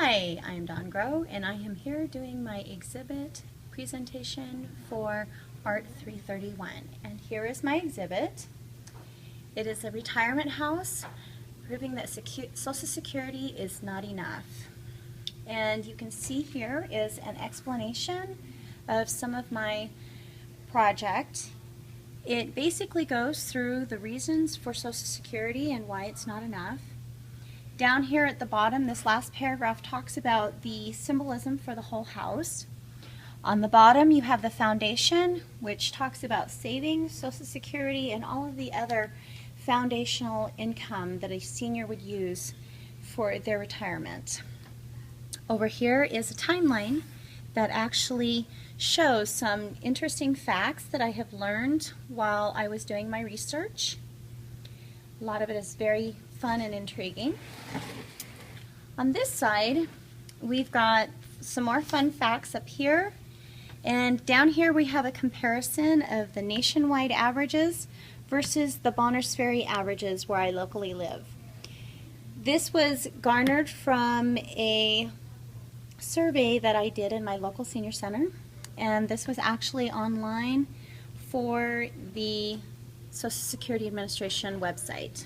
Hi, I'm Dawn Groh, and I am here doing my exhibit presentation for Art 331. And here is my exhibit. It is a retirement house proving that Social Security is not enough. And you can see here is an explanation of some of my project. It basically goes through the reasons for Social Security and why it's not enough. Down here at the bottom, this last paragraph talks about the symbolism for the whole house. On the bottom, you have the foundation, which talks about savings, Social Security, and all of the other foundational income that a senior would use for their retirement. Over here is a timeline that actually shows some interesting facts that I have learned while I was doing my research. A lot of it is very fun and intriguing. On this side, we've got some more fun facts up here. And down here we have a comparison of the nationwide averages versus the Bonners Ferry averages where I locally live. This was garnered from a survey that I did in my local senior center. And this was actually online for the Social Security Administration website.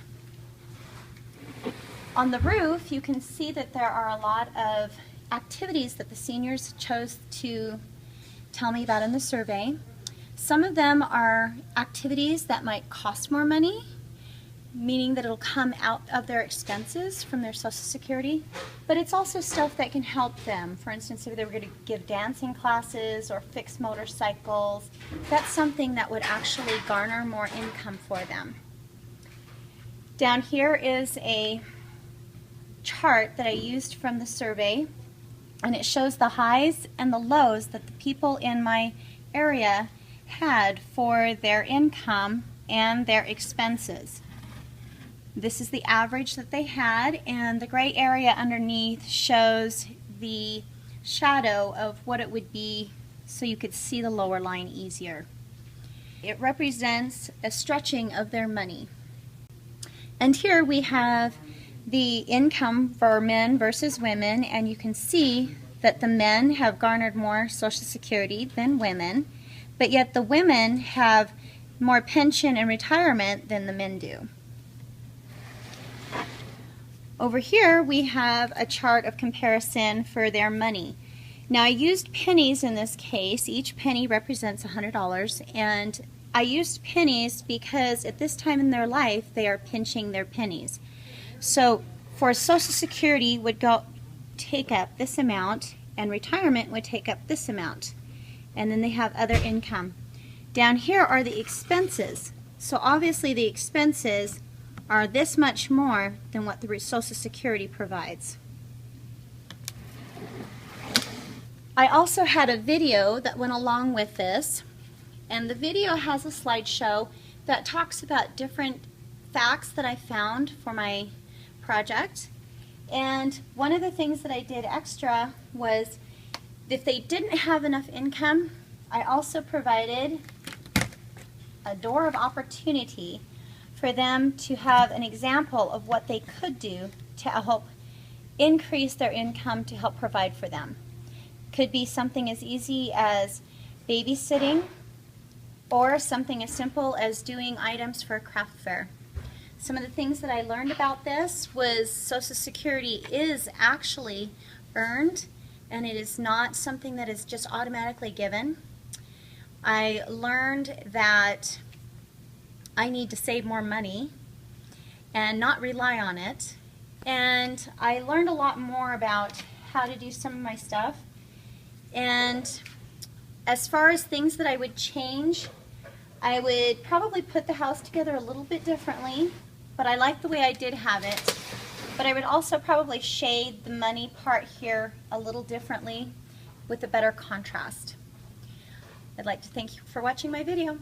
On the roof, you can see that there are a lot of activities that the seniors chose to tell me about in the survey. Some of them are activities that might cost more money, meaning that it'll come out of their expenses from their Social Security, but it's also stuff that can help them. For instance, if they were going to give dancing classes or fix motorcycles, that's something that would actually garner more income for them. Down here is a chart that I used from the survey, and it shows the highs and the lows that the people in my area had for their income and their expenses. This is the average that they had, and the gray area underneath shows the shadow of what it would be so you could see the lower line easier. It represents a stretching of their money. And here we have the income for men versus women, and you can see that the men have garnered more Social Security than women, but yet the women have more pension and retirement than the men do. Over here we have a chart of comparison for their money. Now I used pennies in this case. Each penny represents $100, and I used pennies because at this time in their life they are pinching their pennies. So for Social Security would take up this amount, and retirement would take up this amount. And then they have other income. Down here are the expenses. So obviously the expenses are this much more than what the Social Security provides. I also had a video that went along with this, and the video has a slideshow that talks about different facts that I found for my project. And one of the things that I did extra was, if they didn't have enough income, I also provided a door of opportunity for them to have an example of what they could do to help increase their income to help provide for them. Could be something as easy as babysitting, or something as simple as doing items for a craft fair. Some of the things that I learned about this was Social Security is actually earned, and it is not something that is just automatically given. I learned that I need to save more money and not rely on it. And I learned a lot more about how to do some of my stuff. And as far as things that I would change, I would probably put the house together a little bit differently, but I like the way I did have it. But I would also probably shade the money part here a little differently with a better contrast. I'd like to thank you for watching my video.